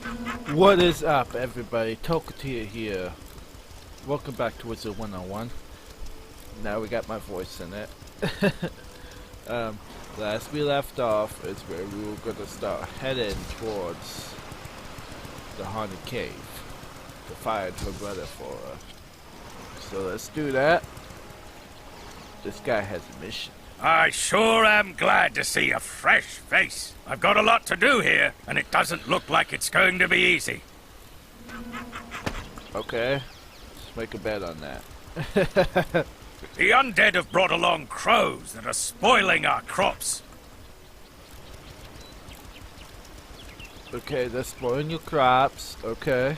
What is up, everybody? Tokatia here. Welcome back to Wizard101. Now we got my voice in it. Last we left off is where we were going to start heading towards the haunted cave to find her brother for her. So let's do that. This guy has a mission. I sure am glad to see a fresh face. I've got a lot to do here, and it doesn't look like it's going to be easy. Okay, let's make a bet on that. The undead have brought along crows that are spoiling our crops. Okay, they're spoiling your crops. Okay.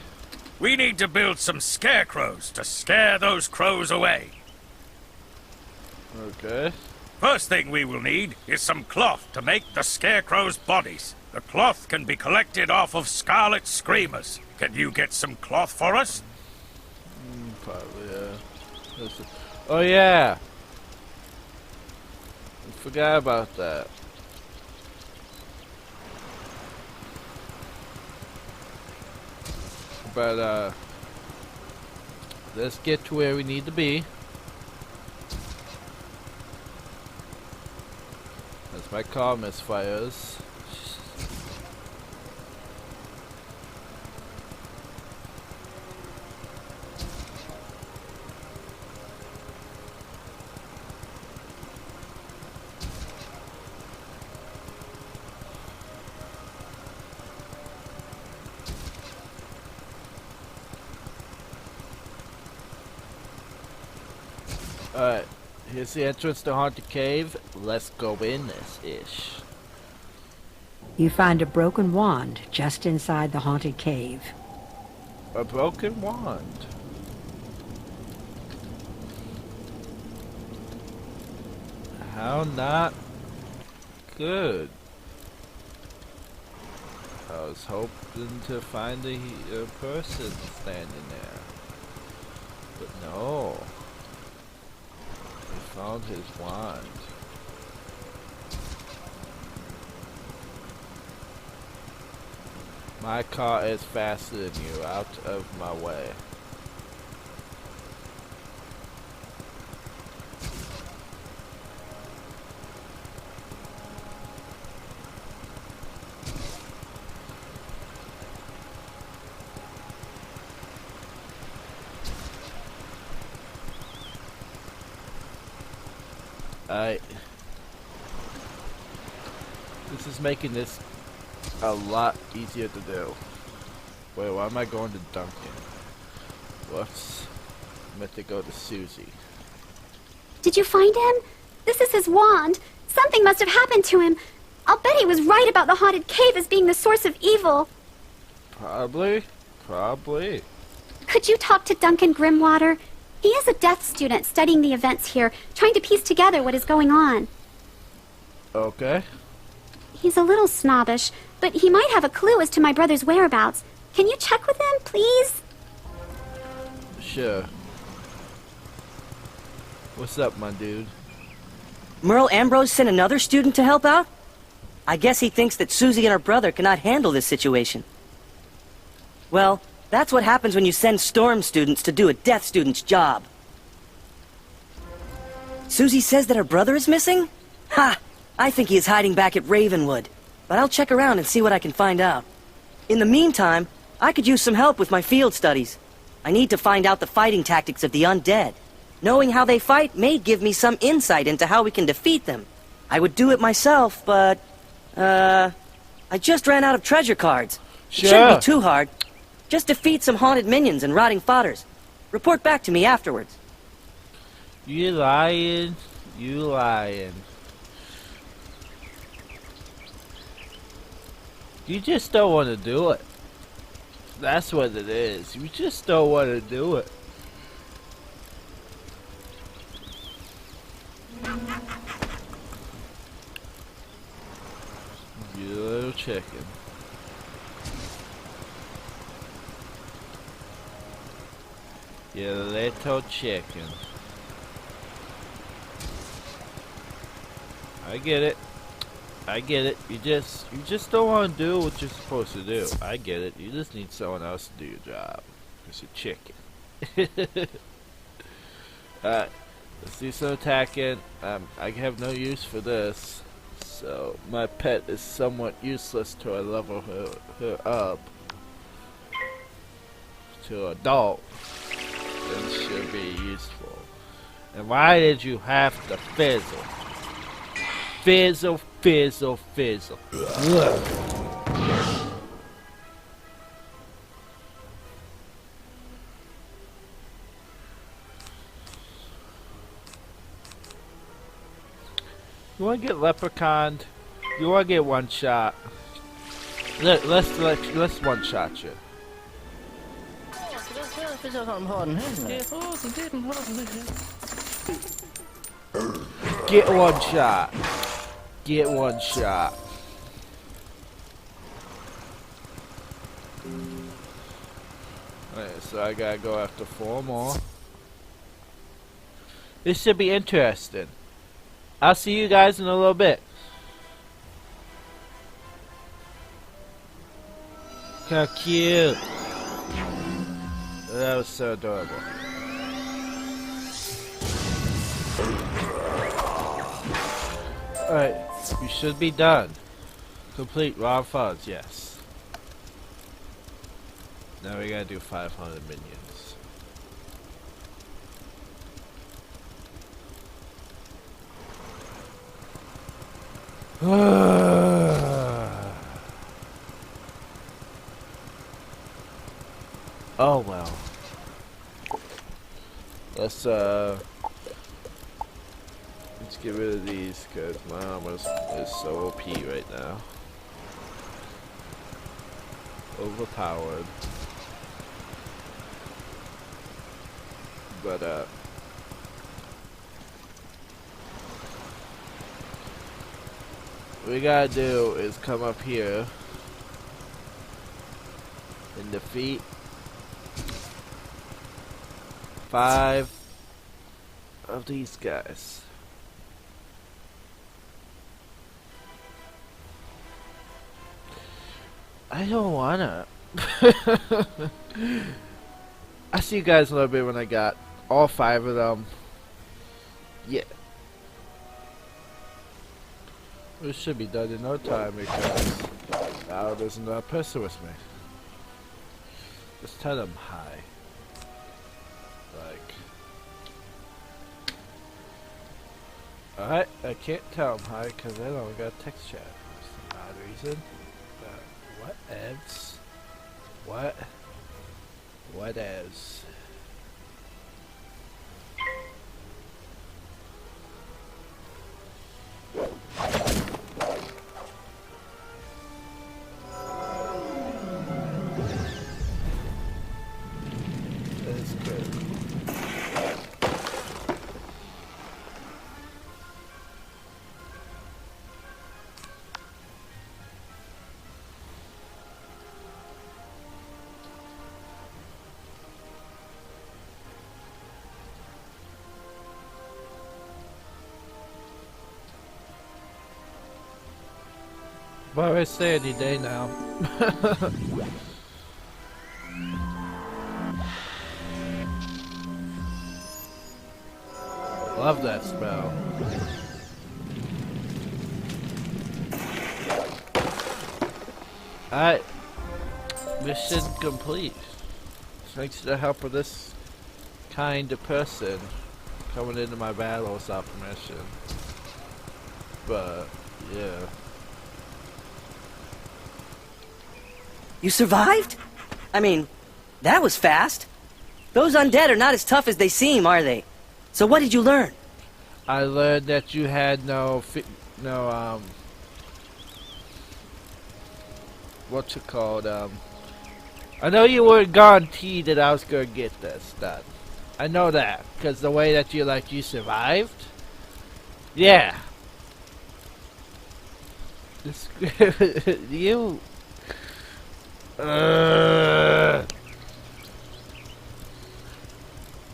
We need to build some scarecrows to scare those crows away. Okay. First thing we will need is some cloth to make the scarecrows' bodies. The cloth can be collected off of scarlet screamers. Can you get some cloth for us? Probably, yeah. Oh, yeah! I forgot about that. But, let's get to where we need to be. As my car misfires. Alright, here's the entrance to Haunted Cave. Let's go in this ish. You find a broken wand just inside the haunted cave. A broken wand. How not good. I was hoping to find a person standing there. But no. He found his wand. My car is faster than you. Out of my way. This is making this a lot easier to do. Wait, why am I going to Duncan? Whoops. I meant to go to Susie. Did you find him? This is his wand. Something must have happened to him. I'll bet he was right about the haunted cave as being the source of evil. Probably. Probably. Could you talk to Duncan Grimwater? He is a death student studying the events here, trying to piece together what is going on. Okay. He's a little snobbish, but he might have a clue as to my brother's whereabouts. Can you check with him, please? Sure. What's up, my dude? Merle Ambrose sent another student to help out? I guess he thinks that Susie and her brother cannot handle this situation. Well, that's what happens when you send Storm students to do a Death student's job. Susie says that her brother is missing? Ha! I think he is hiding back at Ravenwood. But I'll check around and see what I can find out. In the meantime, I could use some help with my field studies. I need to find out the fighting tactics of the undead. Knowing how they fight may give me some insight into how we can defeat them. I would do it myself, but... I just ran out of treasure cards. Sure. It shouldn't be too hard. Just defeat some haunted minions and rotting fodders. Report back to me afterwards. You lying. You lying. You just don't want to do it. That's what it is. You just don't want to do it. You little chicken. You little chicken. I get it. I get it. You just don't want to do what you're supposed to do. I get it. You just need someone else to do your job. Because you're chicken. Alright. Let's do some attacking. I have no use for this. So, my pet is somewhat useless till I level her up to adult. Then she'll be useful. And why did you have to fizzle? Fizzle, fizzle, fizzle. You wanna get leprechauned? You wanna get one shot? Let's one shot you. Get one shot. Get one shot. Alright, so I gotta go after 4 more. This should be interesting. I'll see you guys in a little bit. How cute. That was so adorable. Alright, we should be done. Complete raw funds, yes. Now we gotta do 500 minions. Oh well. Let's get rid of these because my armor is so OP right now. Overpowered. But what we gotta do is come up here and defeat 5 of these guys. I don't wanna. I'll see you guys a little bit when I got all 5 of them. Yeah. This should be done in no time because now there's another person with me. Just tell them hi. Like. Alright, I can't tell them hi because I don't got text chat for some odd reason. But whatevs? Whatevs? That's good. Well, I say any day now. Love that spell. Alright. Mission complete. Thanks to the help of this kind of person coming into my battles off mission. But, yeah. You survived? I mean, that was fast. Those undead are not as tough as they seem, are they? So what did you learn? I learned that you had what's it called? I know you weren't guaranteed that I was gonna get this done. I know that because the way that you survived. Yeah. You.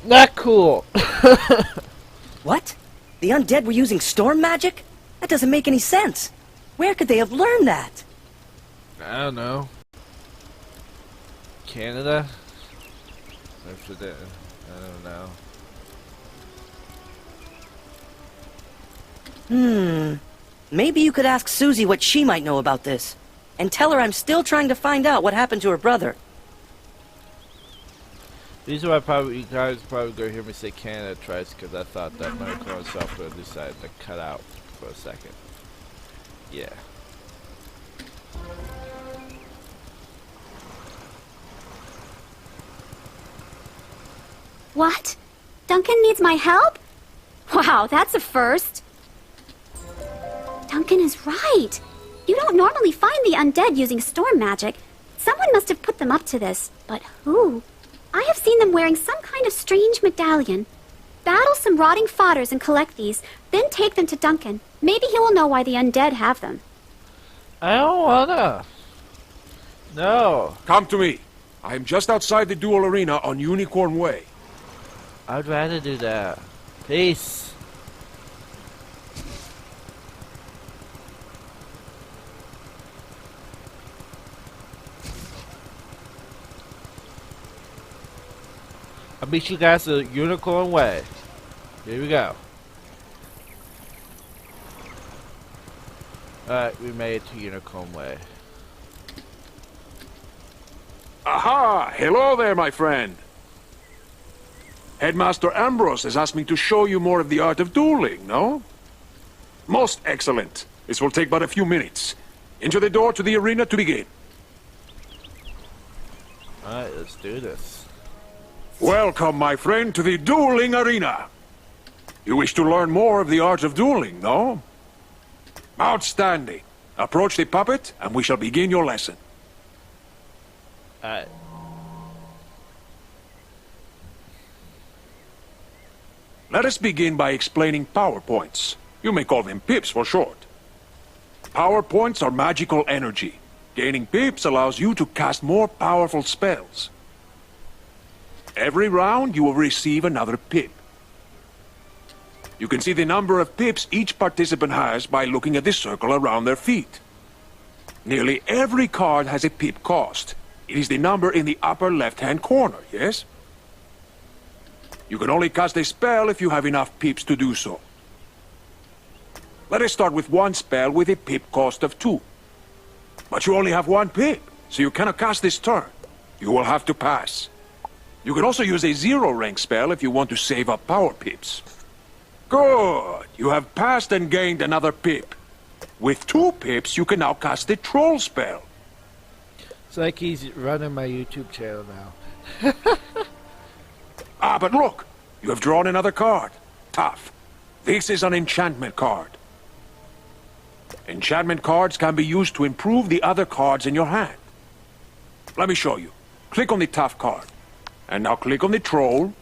Not cool. What? The undead were using storm magic? That doesn't make any sense. Where could they have learned that? I don't know. Canada? If it didn't, I don't know. Maybe you could ask Susie what she might know about this. And tell her I'm still trying to find out what happened to her brother. These are why you guys probably gonna hear me say Canada twice, because I thought that medical software decided to cut out for a second. Yeah. What? Duncan needs my help? Wow, that's a first. Duncan is right. You don't normally find the undead using storm magic. Someone must have put them up to this, but who? I have seen them wearing some kind of strange medallion. Battle some rotting fodders and collect these, then take them to Duncan. Maybe he will know why the undead have them. I don't wanna. No. Come to me. I am just outside the duel arena on Unicorn Way. I'd rather do that. Peace. I'll meet you guys at Unicorn Way. Here we go. Alright, we made it to Unicorn Way. Aha! Hello there, my friend. Headmaster Ambrose has asked me to show you more of the art of dueling, no? Most excellent. This will take but a few minutes. Enter the door to the arena to begin. Alright, let's do this. Welcome, my friend, to the dueling arena. You wish to learn more of the art of dueling, no? Outstanding. Approach the puppet, and we shall begin your lesson. Alright. Let us begin by explaining power points. You may call them pips for short. Power points are magical energy. Gaining pips allows you to cast more powerful spells. Every round, you will receive another pip. You can see the number of pips each participant has by looking at the circle around their feet. Nearly every card has a pip cost. It is the number in the upper left-hand corner, yes? You can only cast a spell if you have enough pips to do so. Let us start with one spell with a pip cost of 2. But you only have 1 pip, so you cannot cast this turn. You will have to pass. You can also use a 0-rank spell if you want to save up power pips. Good! You have passed and gained another pip. With 2 pips, you can now cast the troll spell. It's like he's running my YouTube channel now. Ah, but look! You have drawn another card. Tough. This is an enchantment card. Enchantment cards can be used to improve the other cards in your hand. Let me show you. Click on the tough card. And now click on the troll.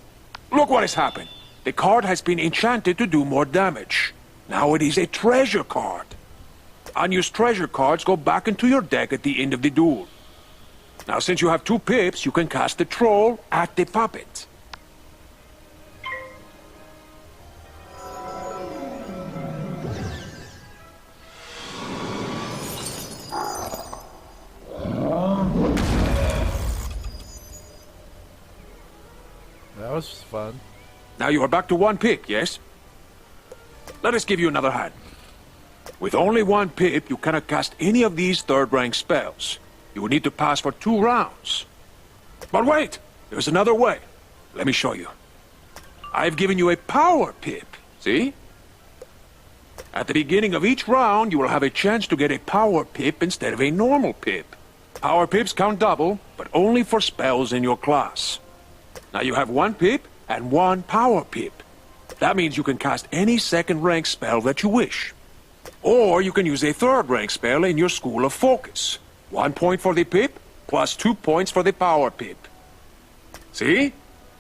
Look what has happened. The card has been enchanted to do more damage. Now it is a treasure card. Unused treasure cards go back into your deck at the end of the duel. Now since you have 2 pips, you can cast the troll at the puppet. That was fun. Now you are back to 1 pip, yes? Let us give you another hand. With only 1 pip, you cannot cast any of these 3rd-rank spells. You will need to pass for 2 rounds. But wait! There's another way. Let me show you. I've given you a power pip, see? At the beginning of each round, you will have a chance to get a power pip instead of a normal pip. Power pips count double, but only for spells in your class. Now you have 1 pip and 1 power pip. That means you can cast any 2nd-rank spell that you wish. Or you can use a 3rd-rank spell in your School of Focus. 1 point for the pip, plus 2 points for the power pip. See?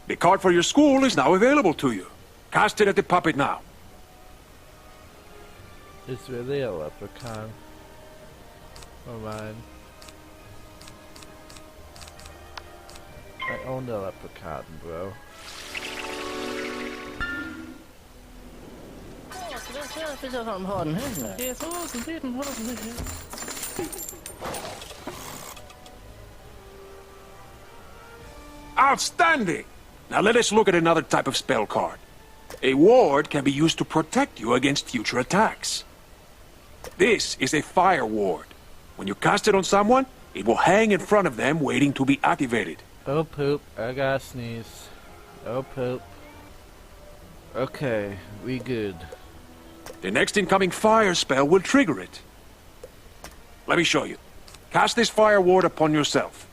The card for your school is now available to you. Cast it at the puppet now. It's really a leprechaun. Oh mine. I own the leprechaun, bro. Outstanding! Now let us look at another type of spell card. A ward can be used to protect you against future attacks. This is a fire ward. When you cast it on someone, it will hang in front of them waiting to be activated. Oh poop, I gotta sneeze. Oh poop. Okay, we good. The next incoming fire spell will trigger it. Let me show you. Cast this fire ward upon yourself.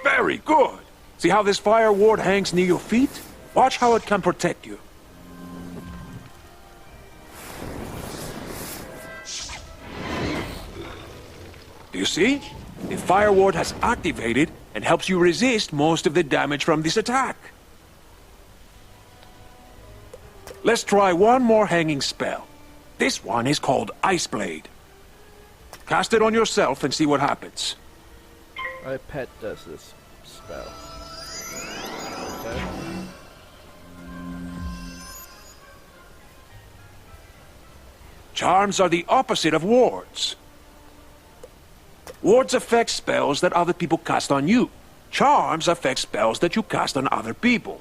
Very good! See how this fire ward hangs near your feet? Watch how it can protect you. Do you see? The fire ward has activated and helps you resist most of the damage from this attack. Let's try one more hanging spell. This one is called Ice Blade. Cast it on yourself and see what happens. My pet does this spell. Okay. Charms are the opposite of wards. Wards affect spells that other people cast on you. Charms affect spells that you cast on other people.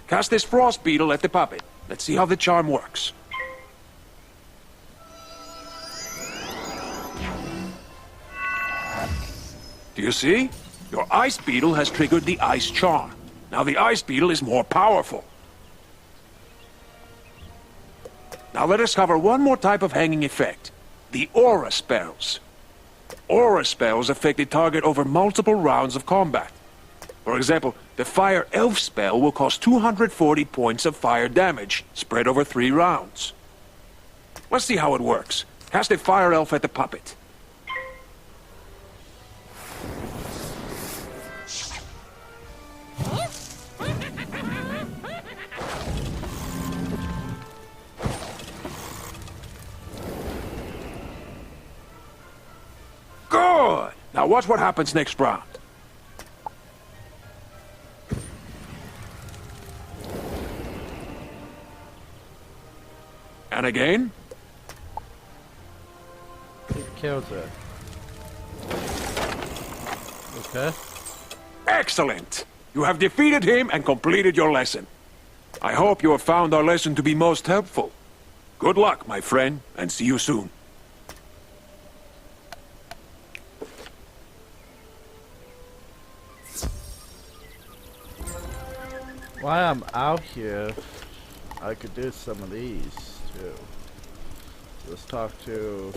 Cast this frost beetle at the puppet. Let's see how the charm works. Do you see? Your ice beetle has triggered the ice charm. Now the ice beetle is more powerful. Now let us cover one more type of hanging effect. The aura spells. Aura spells affect the target over multiple rounds of combat. For example, the Fire Elf spell will cost 240 points of fire damage, spread over 3 rounds. Let's see how it works. Cast a Fire Elf at the puppet. Good! Now watch what happens next round. And again. It kills her. Okay. Excellent! You have defeated him and completed your lesson. I hope you have found our lesson to be most helpful. Good luck, my friend, and see you soon. While I'm out here, I could do some of these too. Let's talk to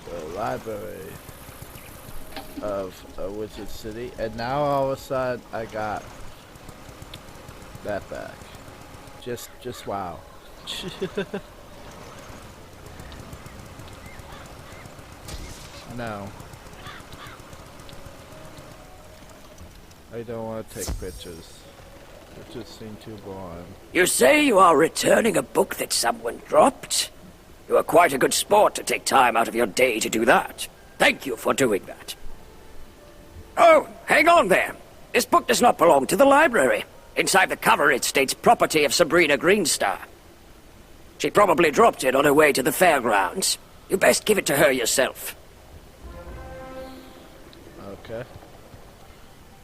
the library of Wizard City, and now all of a sudden I got that back. Just wow. No. I don't want to take pictures. It just seemed too boring. You say you are returning a book that someone dropped? You are quite a good sport to take time out of your day to do that. Thank you for doing that. Oh, hang on there. This book does not belong to the library. Inside the cover it states property of Sabrina Greenstar. She probably dropped it on her way to the fairgrounds. You best give it to her yourself. Okay.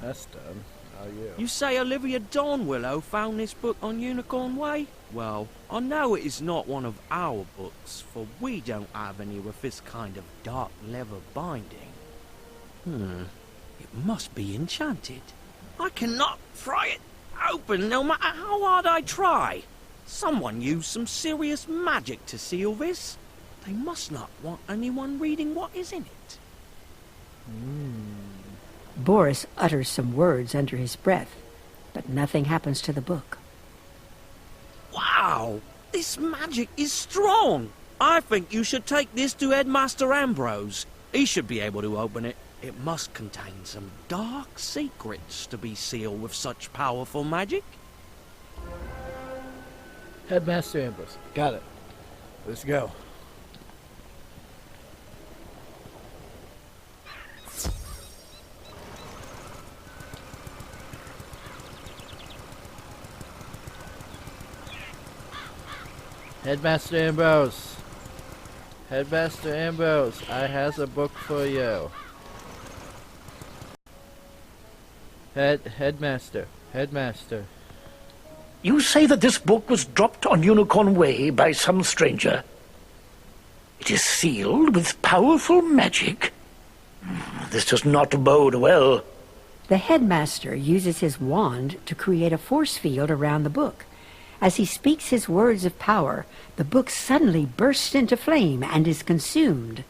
That's done. How are you? You say Olivia Dawnwillow found this book on Unicorn Way? Well, I know it is not one of our books, for we don't have any with this kind of dark leather binding. It must be enchanted. I cannot pry it open no matter how hard I try. Someone used some serious magic to seal this. They must not want anyone reading what is in it. Boris utters some words under his breath, but nothing happens to the book. Wow! This magic is strong! I think you should take this to Headmaster Ambrose. He should be able to open it. It must contain some dark secrets to be sealed with such powerful magic. Headmaster Ambrose. Got it. Let's go. Headmaster Ambrose. Headmaster Ambrose, I has a book for you. Headmaster. You say that this book was dropped on Unicorn Way by some stranger. It is sealed with powerful magic. This does not bode well. The headmaster uses his wand to create a force field around the book. As he speaks his words of power, the book suddenly bursts into flame and is consumed.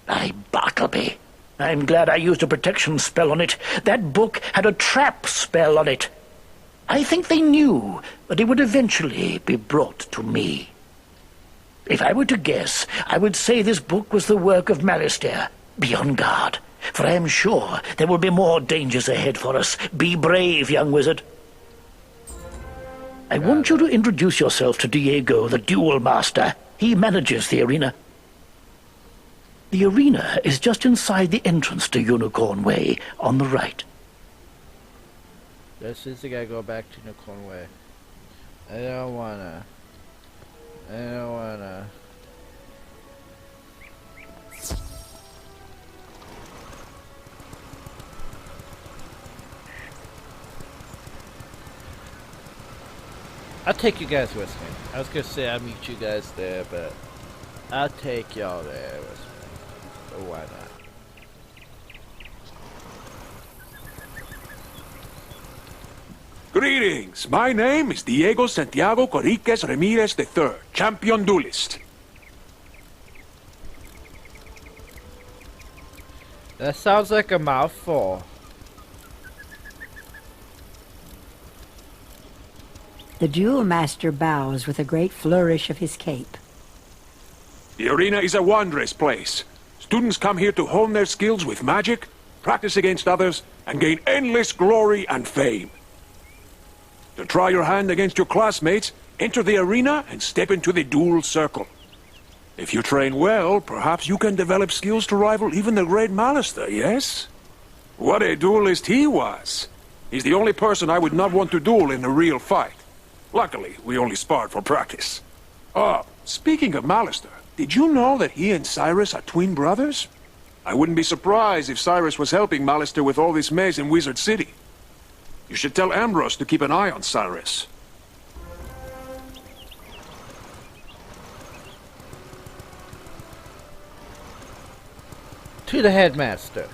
By Bartleby, I'm glad I used a protection spell on it. That book had a trap spell on it. I think they knew that it would eventually be brought to me. If I were to guess, I would say this book was the work of Malistaire. Be on guard, for I am sure there will be more dangers ahead for us. Be brave, young wizard. I want you to introduce yourself to Diego, the duel master. He manages the arena. The arena is just inside the entrance to Unicorn Way, on the right. This is the guy go back to Unicorn Way. I don't wanna. I'll take you guys with me. I was gonna say I'll meet you guys there, but I'll take y'all there with me. So why not? Greetings. My name is Diego Santiago Corriquez Ramirez III, champion duelist. That sounds like a mouthful. The duel master bows with a great flourish of his cape. The arena is a wondrous place. Students come here to hone their skills with magic, practice against others, and gain endless glory and fame. To try your hand against your classmates, enter the arena and step into the duel circle. If you train well, perhaps you can develop skills to rival even the great Malistaire, yes? What a duelist he was! He's the only person I would not want to duel in a real fight. Luckily, we only sparred for practice. Oh, speaking of Malistaire, did you know that he and Cyrus are twin brothers? I wouldn't be surprised if Cyrus was helping Malistaire with all this maze in Wizard City. You should tell Ambrose to keep an eye on Cyrus. To the headmaster.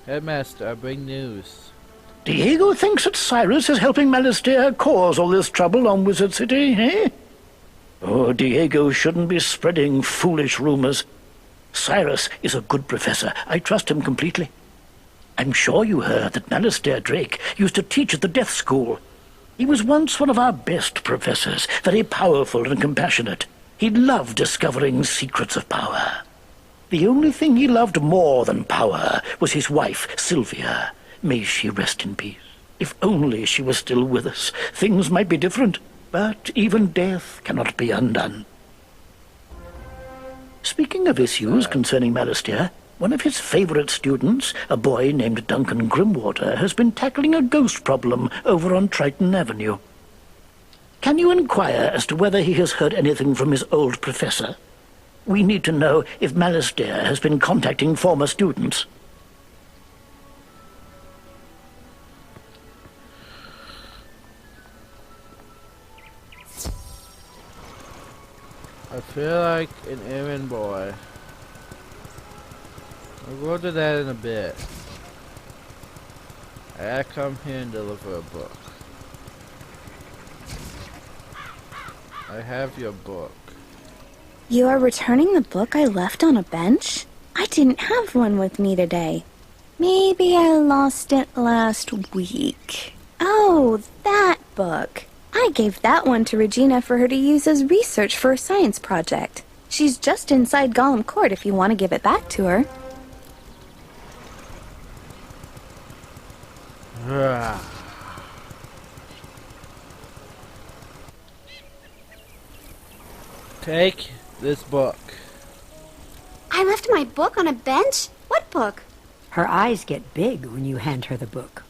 Headmaster, I bring news. Diego thinks that Cyrus is helping Malistaire cause all this trouble on Wizard City, eh? Oh, Diego shouldn't be spreading foolish rumors. Cyrus is a good professor. I trust him completely. I'm sure you heard that Malistaire Drake used to teach at the Death School. He was once one of our best professors, very powerful and compassionate. He loved discovering secrets of power. The only thing he loved more than power was his wife, Sylvia. May she rest in peace. If only she was still with us, things might be different. But even death cannot be undone. Speaking of issues concerning Malistaire, one of his favorite students, a boy named Duncan Grimwater, has been tackling a ghost problem over on Triton Avenue. Can you inquire as to whether he has heard anything from his old professor? We need to know if Malistaire has been contacting former students. I feel like an errand boy. We'll go to that in a bit. I come here and deliver a book. I have your book. You are returning the book I left on a bench? I didn't have one with me today. Maybe I lost it last week. Oh, that book. I gave that one to Regina for her to use as research for a science project. She's just inside Gollum Court if you want to give it back to her. Take this book. I left my book on a bench? What book? Her eyes get big when you hand her the book.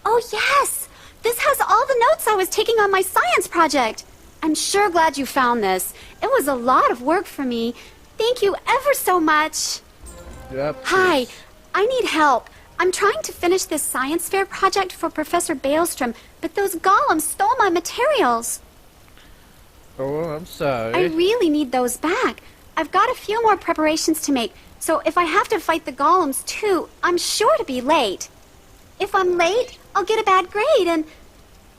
Oh, yes! This has all the notes I was taking on my science project. I'm sure glad you found this. It was a lot of work for me. Thank you ever so much. Yep. Hi, I need help. I'm trying to finish this science fair project for Professor Baelstrom, but those golems stole my materials. Oh, I'm sorry. I really need those back. I've got a few more preparations to make, so if I have to fight the golems too, I'm sure to be late. If I'm late, I'll get a bad grade and...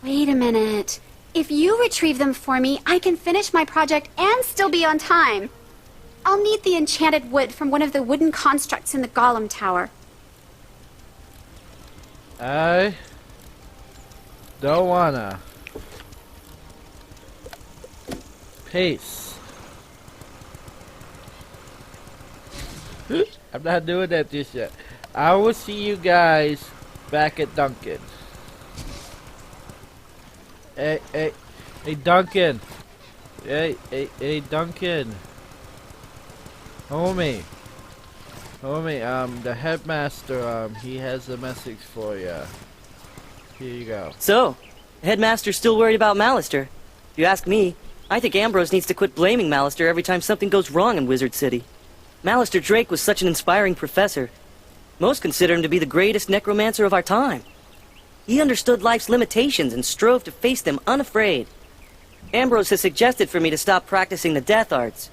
Wait a minute. If you retrieve them for me, I can finish my project and still be on time. I'll need the enchanted wood from one of the wooden constructs in the golem tower. I don't wanna. Peace. I'm not doing that just yet. I will see you guys back at Duncan. Hey, Duncan. Hey, Duncan. Homie, the headmaster, he has a message for you. Here you go. So, the headmaster's still worried about Mallister. If you ask me, I think Ambrose needs to quit blaming Mallister every time something goes wrong in Wizard City. Mallister Drake was such an inspiring professor. Most consider him to be the greatest necromancer of our time. He understood life's limitations and strove to face them unafraid. Ambrose has suggested for me to stop practicing the death arts.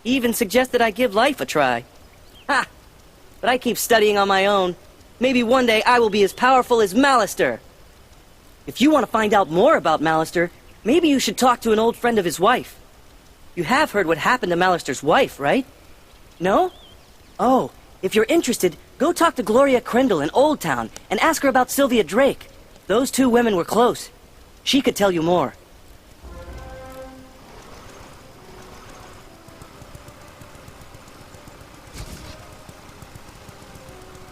He even suggested I give life a try. Ha! But I keep studying on my own. Maybe one day I will be as powerful as Mallister. If you want to find out more about Mallister, maybe you should talk to an old friend of his wife. You have heard what happened to Mallister's wife, right? No? Oh, if you're interested, go talk to Gloria Crendel in Old Town and ask her about Sylvia Drake. Those two women were close. She could tell you more.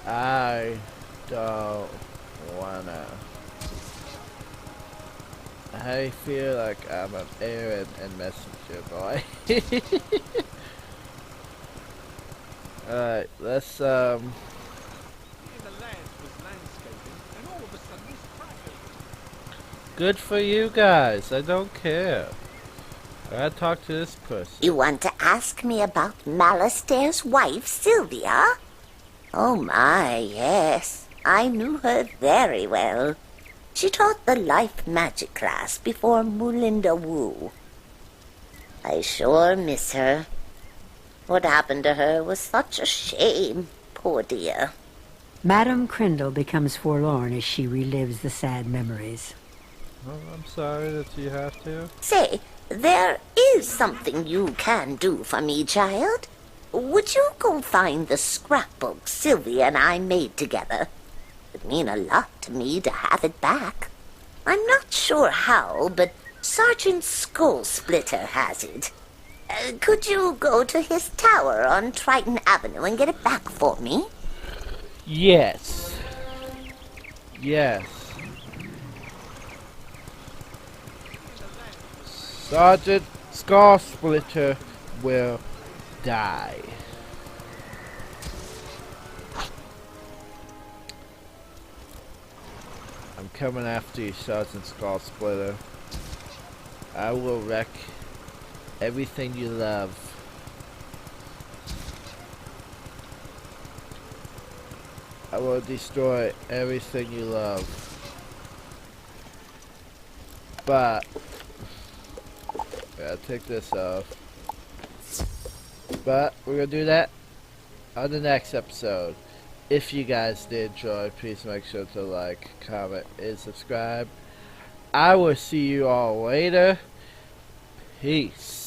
I don't wanna. I feel like I'm an errand and messenger boy. Alright, let's good for you guys, I don't care. I gotta talk to this person. You want to ask me about Mallister's wife, Sylvia? Oh my, yes. I knew her very well. She taught the life magic class before Moolinda Wu. I sure miss her. What happened to her was such a shame, poor dear. Madame Crendel becomes forlorn as she relives the sad memories. Oh, I'm sorry that you have to. Say, there is something you can do for me, child. Would you go find the scrapbook Sylvia and I made together? It'd mean a lot to me to have it back. I'm not sure how, but Sergeant Skullsplitter has it. Could you go to his tower on Triton Avenue and get it back for me? Yes. Yes. Sergeant Skullsplitter will die. I'm coming after you, Sergeant Skullsplitter. I will wreck everything you love. I will destroy everything you love. But I'll take this off. But we're gonna do that on the next episode. If you guys did enjoy, please make sure to like, comment, and subscribe. I will see you all later. Peace.